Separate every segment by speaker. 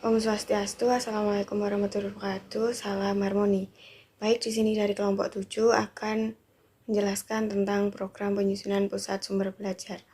Speaker 1: Om Swastiastu, Assalamualaikum warahmatullahi wabarakatuh, salam harmoni. Baik, di sini dari kelompok 7 akan menjelaskan tentang program penyusunan pusat sumber belajar.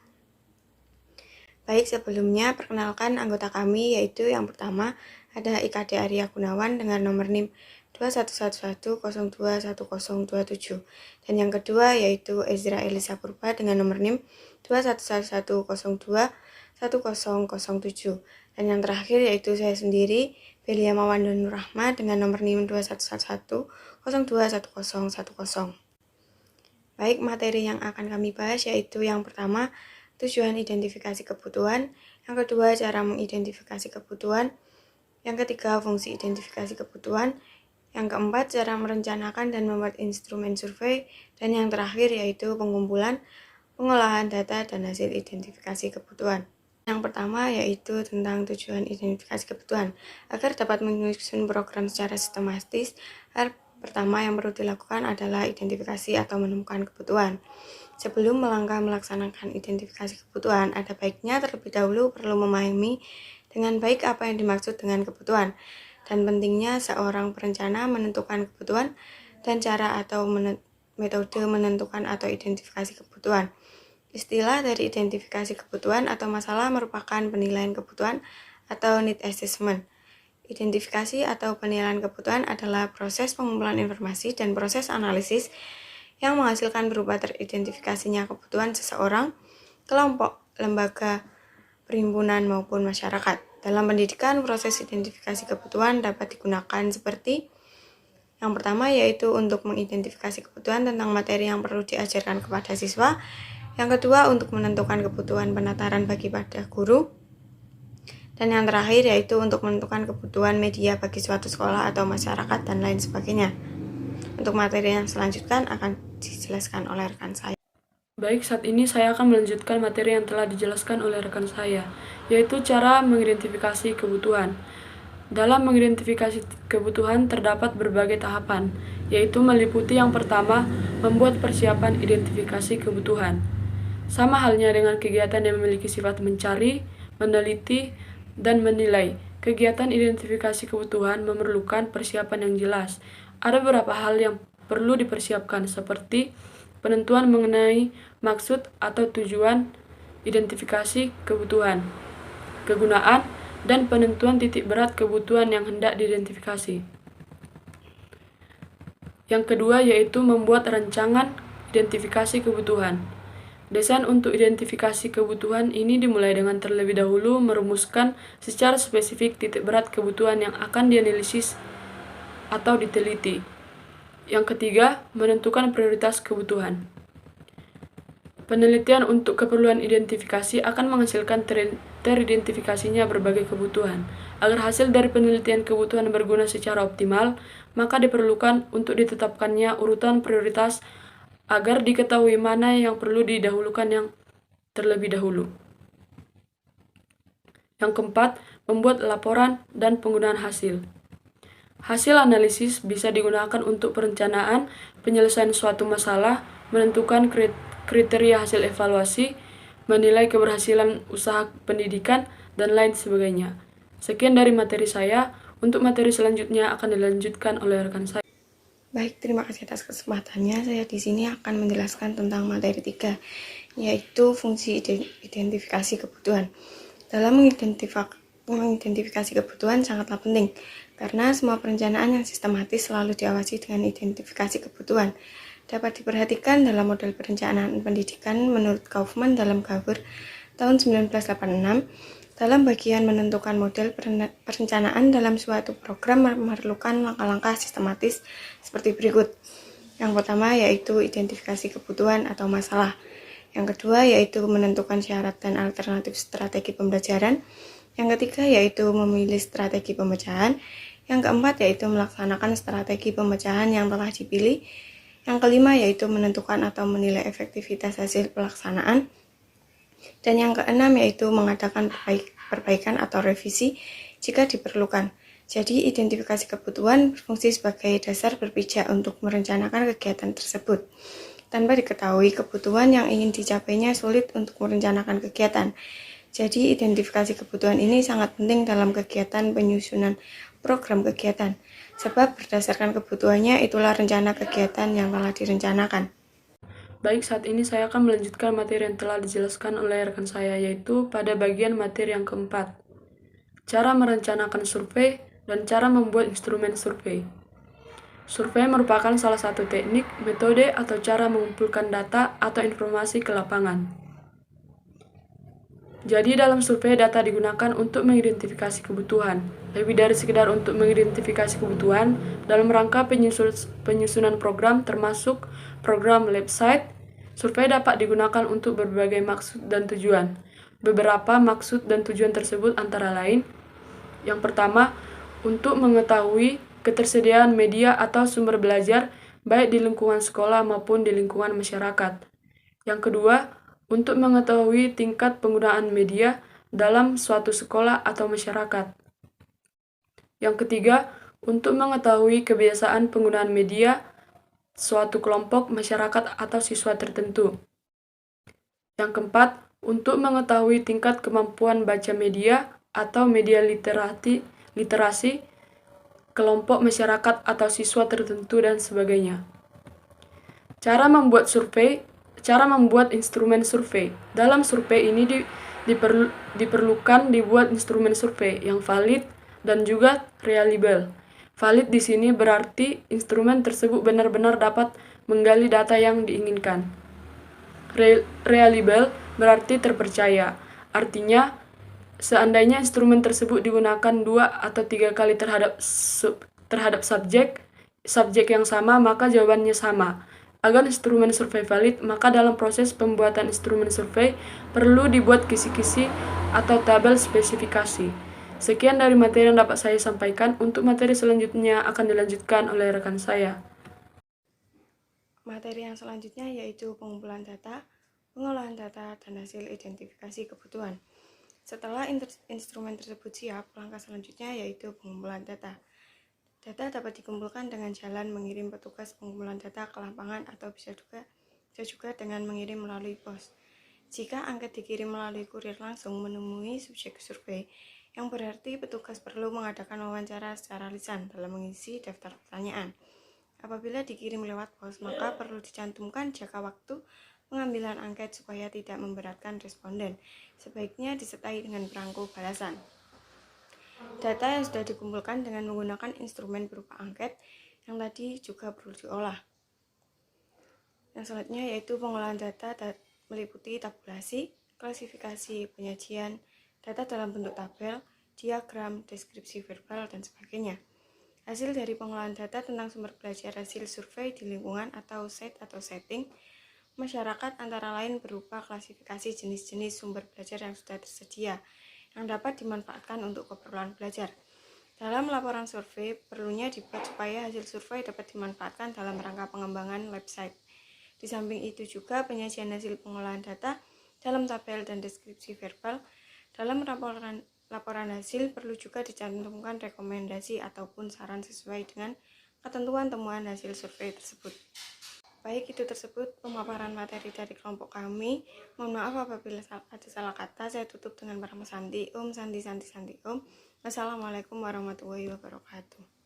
Speaker 1: Baik, sebelumnya perkenalkan anggota kami, yaitu yang pertama ada IKD Arya Gunawan dengan nomor NIM 2111021027, dan yang kedua yaitu Ezra Elisa Purba dengan nomor NIM 2111021007, dan yang terakhir yaitu saya sendiri, Belia Mawanda Nur Rahma dengan nomor NIM 2111021010. Baik, materi yang akan kami bahas yaitu yang pertama, tujuan identifikasi kebutuhan, yang kedua, cara mengidentifikasi kebutuhan, yang ketiga, fungsi identifikasi kebutuhan, yang keempat, cara merencanakan dan membuat instrumen survei, dan yang terakhir yaitu pengumpulan, pengolahan data, dan hasil identifikasi kebutuhan. Yang pertama yaitu tentang tujuan identifikasi kebutuhan. Agar dapat menyusun program secara sistematis, hal pertama yang perlu dilakukan adalah identifikasi atau menemukan kebutuhan. Sebelum melangkah melaksanakan identifikasi kebutuhan, ada baiknya terlebih dahulu perlu memahami dengan baik apa yang dimaksud dengan kebutuhan, dan pentingnya seorang perencana menentukan kebutuhan dan cara atau metode menentukan atau identifikasi kebutuhan. Istilah dari identifikasi kebutuhan atau masalah merupakan penilaian kebutuhan atau need assessment. Identifikasi atau penilaian kebutuhan adalah proses pengumpulan informasi dan proses analisis yang menghasilkan berupa teridentifikasinya kebutuhan seseorang, kelompok, lembaga, perhimpunan, maupun masyarakat. Dalam pendidikan, proses identifikasi kebutuhan dapat digunakan seperti yang pertama yaitu untuk mengidentifikasi kebutuhan tentang materi yang perlu diajarkan kepada siswa, yang kedua untuk menentukan kebutuhan penataran bagi pada guru, dan yang terakhir yaitu untuk menentukan kebutuhan media bagi suatu sekolah atau masyarakat dan lain sebagainya. Untuk materi yang selanjutnya akan dijelaskan oleh rekan saya.
Speaker 2: Baik, saat ini saya akan melanjutkan materi yang telah dijelaskan oleh rekan saya, yaitu cara mengidentifikasi kebutuhan. Dalam mengidentifikasi kebutuhan terdapat berbagai tahapan, yaitu meliputi yang pertama, membuat persiapan identifikasi kebutuhan. Sama halnya dengan kegiatan yang memiliki sifat mencari, meneliti, dan menilai. Kegiatan identifikasi kebutuhan memerlukan persiapan yang jelas. Ada beberapa hal yang perlu dipersiapkan seperti penentuan mengenai maksud atau tujuan identifikasi kebutuhan, kegunaan, dan penentuan titik berat kebutuhan yang hendak diidentifikasi. Yang kedua yaitu membuat rancangan identifikasi kebutuhan. Desain untuk identifikasi kebutuhan ini dimulai dengan terlebih dahulu merumuskan secara spesifik titik berat kebutuhan yang akan dianalisis atau diteliti. Yang ketiga, menentukan prioritas kebutuhan. Penelitian untuk keperluan identifikasi akan menghasilkan teridentifikasinya berbagai kebutuhan. Agar hasil dari penelitian kebutuhan berguna secara optimal, maka diperlukan untuk ditetapkannya urutan prioritas agar diketahui mana yang perlu didahulukan yang terlebih dahulu. Yang keempat, membuat laporan dan penggunaan hasil. Hasil analisis bisa digunakan untuk perencanaan, penyelesaian suatu masalah, menentukan kriteria hasil evaluasi, menilai keberhasilan usaha pendidikan, dan lain sebagainya. Sekian dari materi saya. Untuk materi selanjutnya akan dilanjutkan oleh rekan saya.
Speaker 1: Baik, terima kasih atas kesempatannya. Saya di sini akan menjelaskan tentang materi 3, yaitu fungsi identifikasi kebutuhan. Dalam mengidentifikasi kebutuhan sangatlah penting, karena semua perencanaan yang sistematis selalu diawasi dengan identifikasi kebutuhan. Dapat diperhatikan dalam model perencanaan pendidikan menurut Kaufman dalam Gabur tahun 1986, dalam bagian menentukan model perencanaan dalam suatu program memerlukan langkah-langkah sistematis seperti berikut. Yang pertama yaitu identifikasi kebutuhan atau masalah. Yang kedua yaitu menentukan syarat dan alternatif strategi pembelajaran. Yang ketiga yaitu memilih strategi pemecahan. Yang keempat yaitu melaksanakan strategi pemecahan yang telah dipilih. Yang kelima yaitu menentukan atau menilai efektivitas hasil pelaksanaan. Dan yang keenam yaitu mengadakan perbaikan atau revisi jika diperlukan. Jadi identifikasi kebutuhan berfungsi sebagai dasar berpijak untuk merencanakan kegiatan tersebut. Tanpa diketahui kebutuhan yang ingin dicapainya sulit untuk merencanakan kegiatan. Jadi, identifikasi kebutuhan ini sangat penting dalam kegiatan penyusunan program kegiatan, sebab berdasarkan kebutuhannya itulah rencana kegiatan yang telah direncanakan.
Speaker 2: Baik, saat ini saya akan melanjutkan materi yang telah dijelaskan oleh rekan saya, yaitu pada bagian materi yang keempat, cara merencanakan survei dan cara membuat instrumen survei. Survei merupakan salah satu teknik, metode, atau cara mengumpulkan data atau informasi ke lapangan. Jadi dalam survei data digunakan untuk mengidentifikasi kebutuhan. Lebih dari sekedar untuk mengidentifikasi kebutuhan, dalam rangka penyusunan program termasuk program website, survei dapat digunakan untuk berbagai maksud dan tujuan. Beberapa maksud dan tujuan tersebut antara lain, yang pertama, untuk mengetahui ketersediaan media atau sumber belajar baik di lingkungan sekolah maupun di lingkungan masyarakat. Yang kedua, untuk mengetahui tingkat penggunaan media dalam suatu sekolah atau masyarakat. Yang ketiga, untuk mengetahui kebiasaan penggunaan media suatu kelompok masyarakat atau siswa tertentu. Yang keempat, untuk mengetahui tingkat kemampuan baca media atau media literasi kelompok masyarakat atau siswa tertentu dan sebagainya. Cara membuat instrumen survei. Dalam survei ini diperlukan dibuat instrumen survei yang valid dan juga reliable. Valid di sini berarti instrumen tersebut benar-benar dapat menggali data yang diinginkan. Reliable berarti terpercaya. Artinya, seandainya instrumen tersebut digunakan 2 atau 3 kali terhadap subjek yang sama, maka jawabannya sama. Agar instrumen survei valid, maka dalam proses pembuatan instrumen survei perlu dibuat kisi-kisi atau tabel spesifikasi. Sekian dari materi yang dapat saya sampaikan. Untuk materi selanjutnya akan dilanjutkan oleh rekan saya.
Speaker 1: Materi yang selanjutnya yaitu pengumpulan data, pengolahan data, dan hasil identifikasi kebutuhan. Setelah instrumen tersebut siap, langkah selanjutnya yaitu pengumpulan data. Data dapat dikumpulkan dengan jalan mengirim petugas pengumpulan data ke lapangan atau bisa juga dengan mengirim melalui pos. Jika angket dikirim melalui kurir langsung menemui subjek survei, yang berarti petugas perlu mengadakan wawancara secara lisan dalam mengisi daftar pertanyaan. Apabila dikirim lewat pos, maka perlu dicantumkan jangka waktu pengambilan angket supaya tidak memberatkan responden. Sebaiknya disertai dengan perangko balasan. Data yang sudah dikumpulkan dengan menggunakan instrumen berupa angket yang tadi juga perlu diolah. Yang selanjutnya yaitu pengolahan data meliputi tabulasi, klasifikasi, penyajian, data dalam bentuk tabel, diagram, deskripsi verbal, dan sebagainya. Hasil dari pengolahan data tentang sumber belajar hasil survei di lingkungan atau setting masyarakat antara lain berupa klasifikasi jenis-jenis sumber belajar yang sudah tersedia, yang dapat dimanfaatkan untuk keperluan belajar. Dalam laporan survei, perlunya dibuat supaya hasil survei dapat dimanfaatkan dalam rangka pengembangan website. Di samping itu juga penyajian hasil pengolahan data dalam tabel dan deskripsi verbal. Dalam laporan hasil perlu juga dicantumkan rekomendasi ataupun saran sesuai dengan ketentuan temuan hasil survei tersebut. Baik itu tersebut pemaparan materi dari kelompok kami. Mohon maaf apabila ada salah kata. Saya tutup dengan Parama Santi. Om Santi Santi Santi Om. Wassalamualaikum warahmatullahi wabarakatuh.